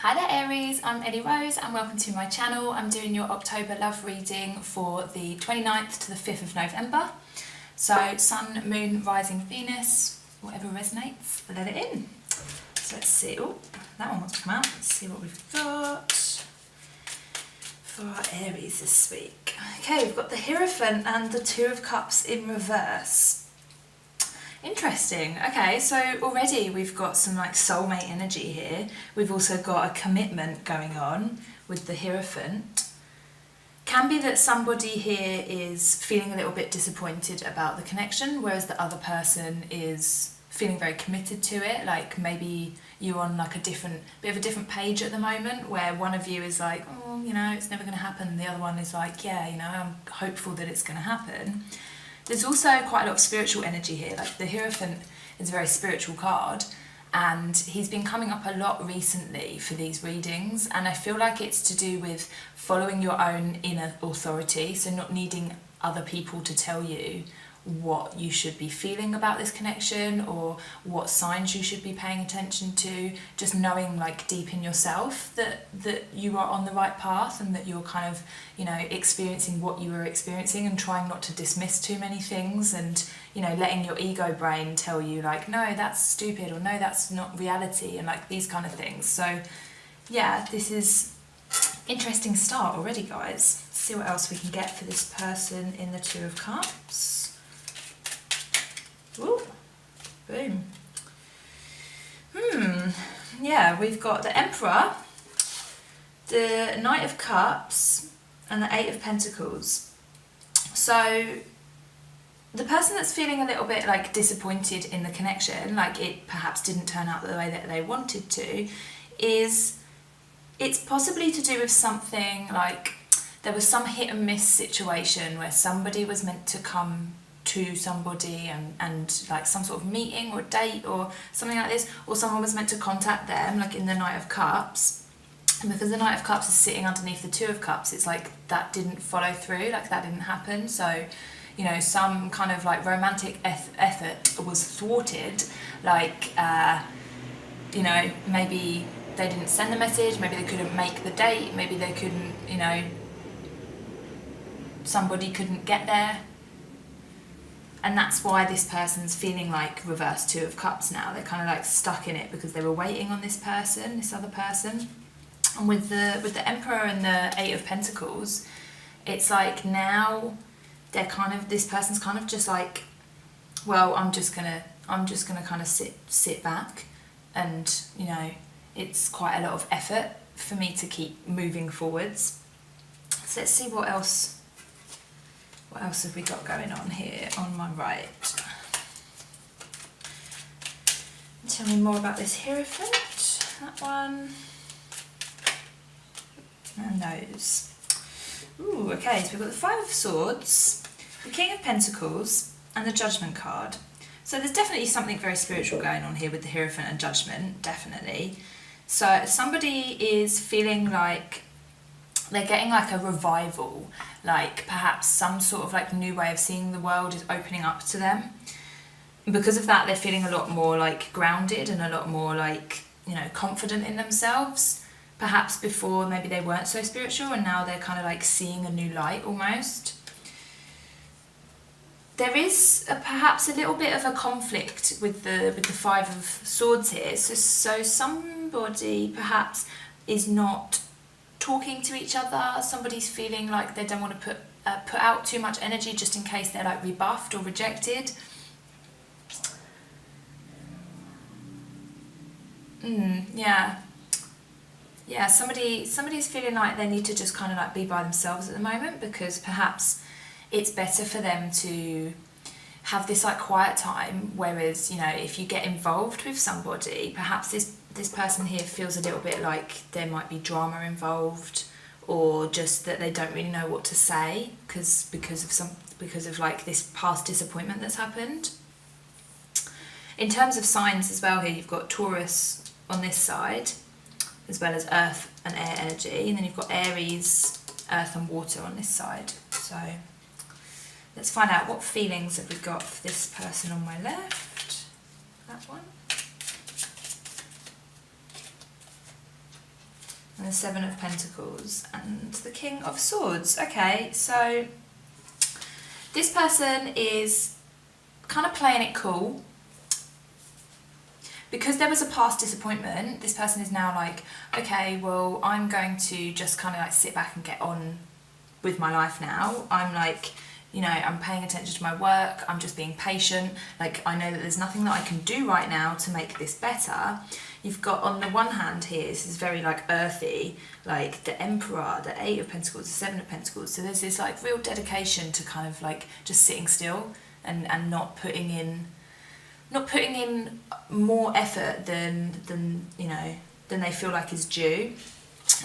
Hi there Aries, I'm Ellie Rose and welcome to my channel. I'm doing your October love reading for the 29th to the 5th of November. So Sun, Moon, Rising, Venus, whatever resonates, let it in. So let's see, oh, that one wants to come out. Let's see what we've got for our Aries this week. Okay, we've got the Hierophant and the Two of Cups in reverse. Interesting. Okay, so already we've got some like soulmate energy here. We've also got a commitment going on with the Hierophant. Can be that somebody here is feeling a little bit disappointed about the connection, whereas the other person is feeling very committed to it. Like maybe you're on like a bit of a different page at the moment, where one of you is like, oh, you know, it's never going to happen. And the other one is like, yeah, you know, I'm hopeful that it's going to happen. There's also quite a lot of spiritual energy here. Like the Hierophant is a very spiritual card, and he's been coming up a lot recently for these readings, and I feel like it's to do with following your own inner authority, so not needing other people to tell you what you should be feeling about this connection or what signs you should be paying attention to, just knowing like deep in yourself that you are on the right path and that you're kind of, you know, experiencing what you were experiencing and trying not to dismiss too many things, and, you know, letting your ego brain tell you like, no, that's stupid, or no, that's not reality, and like these kind of things. So yeah, this is interesting start already, guys. Let's see what else we can get for this person in the Two of Cups. Ooh, boom. Yeah, we've got the Emperor, the Knight of Cups, and the Eight of Pentacles. So the person that's feeling a little bit like disappointed in the connection, like it perhaps didn't turn out the way that they wanted to, it's possibly to do with something like there was some hit and miss situation where somebody was meant to come to somebody and like some sort of meeting or date or something like this, or someone was meant to contact them, like in the Knight of Cups, and because the Knight of Cups is sitting underneath the Two of Cups, it's like that didn't follow through, like that didn't happen. So, you know, some kind of like romantic effort was thwarted, like you know, maybe they didn't send the message, maybe they couldn't make the date, maybe they couldn't, you know, somebody couldn't get there. And that's why this person's feeling like reverse Two of Cups now. They're kind of like stuck in it because they were waiting on this person, this other person. And with the Emperor and the Eight of Pentacles, it's like now they're kind of, this person's kind of just like, well, I'm just gonna kind of sit back, and, you know, it's quite a lot of effort for me to keep moving forwards. So let's see what else have we got going on here on my right? Tell me more about this Hierophant, that one, and those. Ooh, okay, so we've got the Five of Swords, the King of Pentacles, and the Judgment card. So there's definitely something very spiritual going on here with the Hierophant and Judgment, definitely. So somebody is feeling like they're getting like a revival, like perhaps some sort of like new way of seeing the world is opening up to them. Because of that, they're feeling a lot more like grounded and a lot more like, you know, confident in themselves. Perhaps before maybe they weren't so spiritual, and now they're kind of like seeing a new light almost. There is perhaps a little bit of a conflict with the Five of Swords here. So somebody perhaps is not talking to each other. Somebody's feeling like they don't want to put out too much energy just in case they're like rebuffed or rejected. Yeah, somebody's feeling like they need to just kind of like be by themselves at the moment, because perhaps it's better for them to have this like quiet time, whereas, you know, if you get involved with somebody, perhaps this person here feels a little bit like there might be drama involved, or just that they don't really know what to say because of like this past disappointment that's happened. In terms of signs as well here, you've got Taurus on this side, as well as earth and air energy, and then you've got Aries, earth and water on this side. So let's find out what feelings have we got for this person on my left. That one. and the Seven of Pentacles, and the King of Swords. Okay, so this person is kind of playing it cool. Because there was a past disappointment, this person is now like, okay, well, I'm going to just kind of like sit back and get on with my life now. I'm like, you know, I'm paying attention to my work, I'm just being patient. Like, I know that there's nothing that I can do right now to make this better. You've got, on the one hand here, this is very like earthy, like the Emperor, the Eight of Pentacles, the Seven of Pentacles. So there's this like real dedication to kind of like just sitting still and not putting in more effort than you know, than they feel like is due.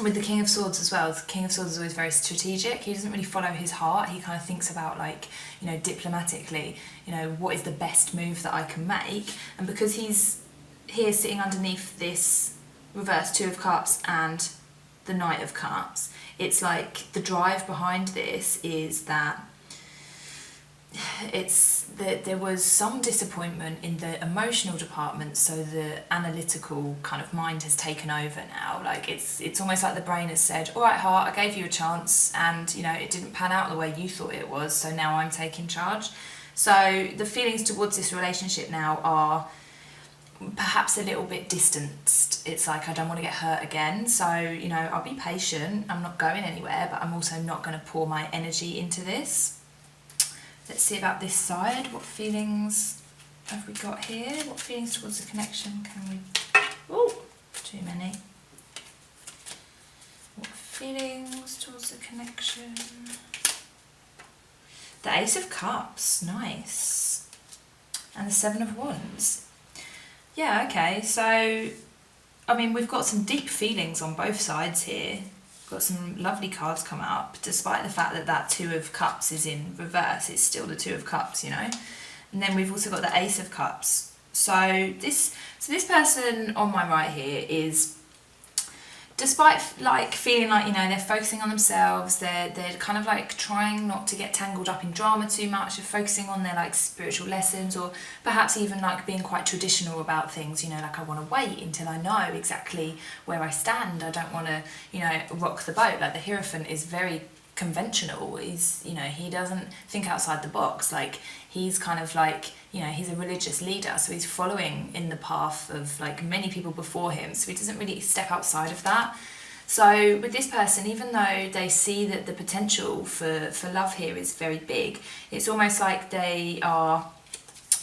With the King of Swords as well, the King of Swords is always very strategic. He doesn't really follow his heart. He kind of thinks about, like, you know, diplomatically, you know, what is the best move that I can make. And because he's here sitting underneath this reverse Two of Cups and the Knight of Cups, it's like the drive behind this is that there was some disappointment in the emotional department, so the analytical kind of mind has taken over now. Like, it's almost like the brain has said, all right, heart, I gave you a chance and, you know, it didn't pan out the way you thought it was, so now I'm taking charge. So the feelings towards this relationship now are perhaps a little bit distanced. It's like, I don't want to get hurt again, so, you know, I'll be patient, I'm not going anywhere, but I'm also not going to pour my energy into this. Let's see about this side. What feelings have we got here? What feelings towards the connection can we... Oh, too many. What feelings towards the connection? The Ace of Cups, nice. And the Seven of Wands. Yeah, okay, so, I mean, we've got some deep feelings on both sides here. Got some lovely cards come up, despite the fact that that Two of Cups is in reverse, it's still the Two of Cups, you know. And then we've also got the Ace of Cups. So this person on my right here is, despite like feeling like, you know, they're focusing on themselves, they're kind of like trying not to get tangled up in drama too much, they're focusing on their like spiritual lessons, or perhaps even like being quite traditional about things, you know, like I want to wait until I know exactly where I stand, I don't want to, you know, rock the boat. Like the Hierophant is very conventional, he's, you know, he doesn't think outside the box, like he's kind of like, you know, he's a religious leader, so he's following in the path of like many people before him, so he doesn't really step outside of that. So with this person, even though they see that the potential for love here is very big, it's almost like they are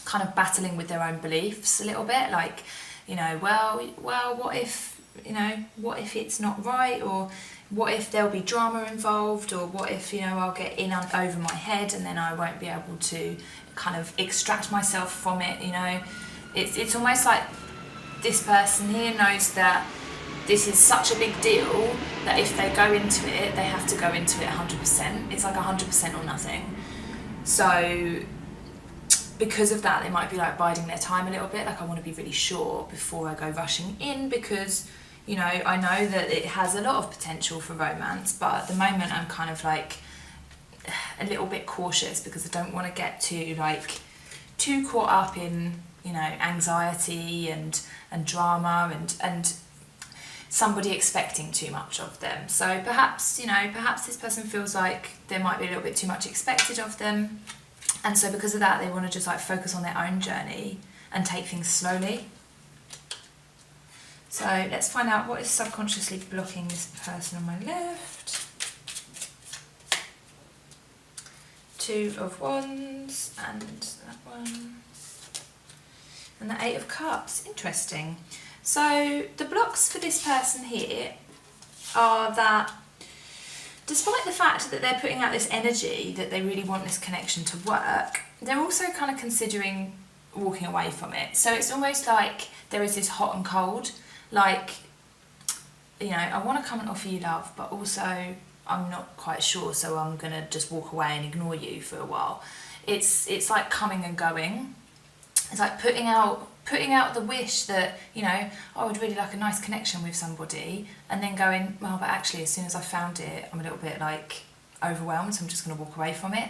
kind of battling with their own beliefs a little bit, like, you know, well, what if, you know, what if it's not right, or what if there'll be drama involved, or what if, you know, I'll get in over my head and then I won't be able to kind of extract myself from it, you know. It's almost like this person here knows that this is such a big deal that if they go into it, they have to go into it 100%. It's like 100% or nothing. So because of that, they might be like biding their time a little bit, like I want to be really sure before I go rushing in, because, you know, I know that it has a lot of potential for romance, but at the moment I'm kind of like a little bit cautious because I don't want to get too caught up in, you know, anxiety and drama and somebody expecting too much of them. So perhaps, you know, perhaps this person feels like there might be a little bit too much expected of them, and so because of that they want to just like focus on their own journey and take things slowly. So let's find out what is subconsciously blocking this person on my left. Two of Wands and that one. And the Eight of Cups. Interesting. So the blocks for this person here are that despite the fact that they're putting out this energy that they really want this connection to work, they're also kind of considering walking away from it. So it's almost like there is this hot and cold, like, you know, I want to come and offer you love, but also I'm not quite sure, so I'm going to just walk away and ignore you for a while. It's like coming and going. It's like putting out the wish that, you know, I would really like a nice connection with somebody, and then going, well, but actually as soon as I found it, I'm a little bit like overwhelmed, so I'm just going to walk away from it.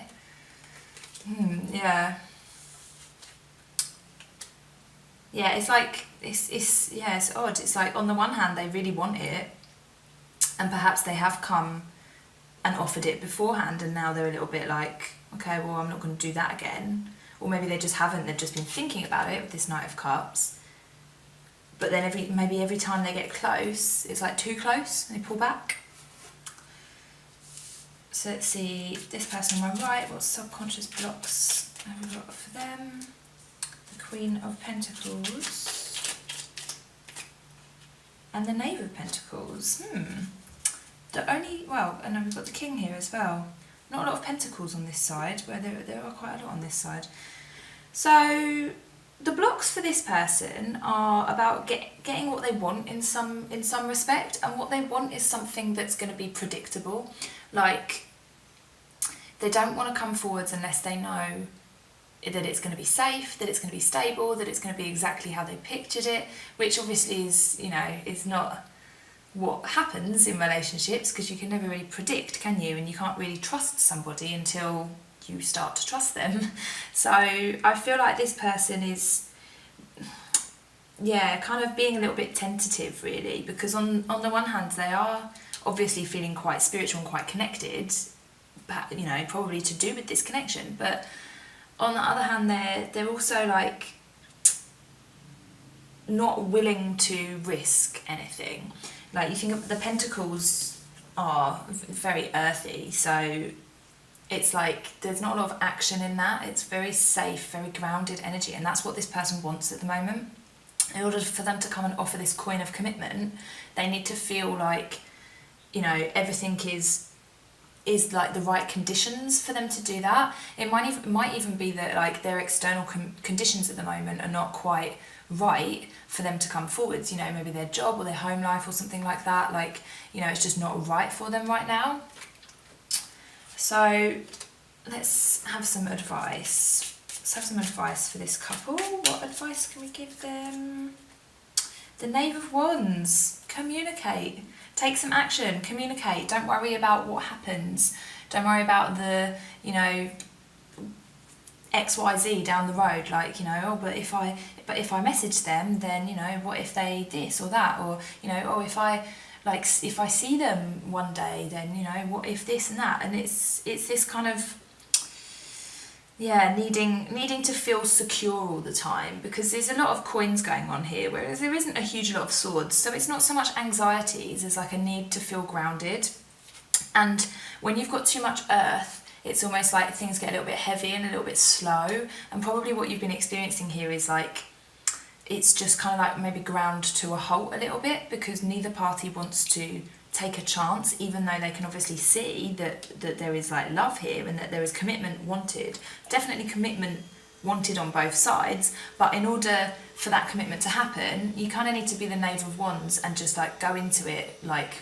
Yeah. Yeah, it's like, it's odd. It's like on the one hand they really want it, and perhaps they have come and offered it beforehand, and now they're a little bit like, okay, well, I'm not going to do that again. Or maybe they just haven't, they've just been thinking about it with this Knight of Cups. But then maybe every time they get close, it's like too close, and they pull back. So let's see, this person on my right, what subconscious blocks have we got for them? The Queen of Pentacles. And the Knave of Pentacles. And then we've got the King here as well. Not a lot of Pentacles on this side, where there are quite a lot on this side. So the blocks for this person are about getting what they want in some respect, and what they want is something that's going to be predictable. Like, they don't want to come forwards unless they know that it's going to be safe, that it's going to be stable, that it's going to be exactly how they pictured it, which obviously is, is not what happens in relationships, because you can never really predict, can you? And you can't really trust somebody until you start to trust them. So I feel like this person is, kind of being a little bit tentative, really, because on the one hand they are obviously feeling quite spiritual and quite connected, but probably to do with this connection. But on the other hand, they're also like not willing to risk anything. Like, you think of the Pentacles are very earthy, so it's like there's not a lot of action in that. It's very safe, very grounded energy, and that's what this person wants at the moment. In order for them to come and offer this coin of commitment, they need to feel like, everything is like the right conditions for them to do that. It might even be that like their external conditions at the moment are not quite right for them to come forwards. Maybe their job or their home life or something like that. Like, it's just not right for them right now. So let's have some advice. Let's have some advice for this couple. What advice can we give them? The Knave of Wands. Communicate. Take some action. Communicate. Don't worry about what happens. Don't worry about the, XYZ down the road. Like, but if I message them, then, what if they this or that? Or, if I see them one day, then, what if this and that? And it's this kind of, needing to feel secure all the time, because there's a lot of coins going on here, whereas there isn't a huge lot of swords. So it's not so much anxieties as like a need to feel grounded. And when you've got too much earth, it's almost like things get a little bit heavy and a little bit slow. And probably what you've been experiencing here is like, it's just kind of like maybe ground to a halt a little bit, because neither party wants to take a chance, even though they can obviously see that there is like love here and that there is commitment wanted. Definitely commitment wanted on both sides, but in order for that commitment to happen, you kind of need to be the Knave of Wands and just like go into it like,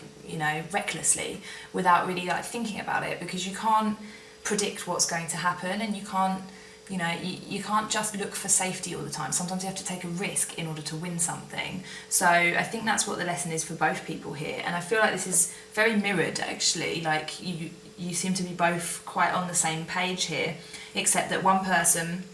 recklessly, without really like thinking about it, because you can't predict what's going to happen, and you can't you can't just look for safety all the time. Sometimes you have to take a risk in order to win something. So I think that's what the lesson is for both people here, and I feel like this is very mirrored actually. Like you seem to be both quite on the same page here, except that one person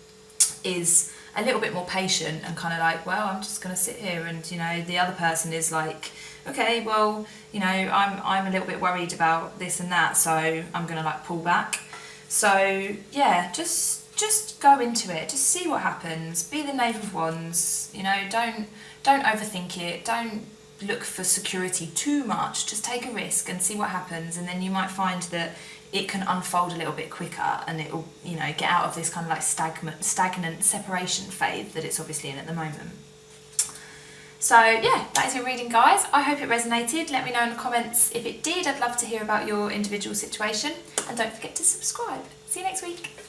is a little bit more patient and kind of like, well, I'm just going to sit here, and the other person is like, okay, well, I'm a little bit worried about this and that, so I'm going to like pull back. So yeah, just go into it, just see what happens, be the Knave of Wands, don't overthink it, don't look for security too much, just take a risk and see what happens, and then you might find that it can unfold a little bit quicker, and it will, get out of this kind of like stagnant separation phase that it's obviously in at the moment. So yeah, that is your reading, guys. I hope it resonated. Let me know in the comments if it did. I'd love to hear about your individual situation, and don't forget to subscribe. See you next week.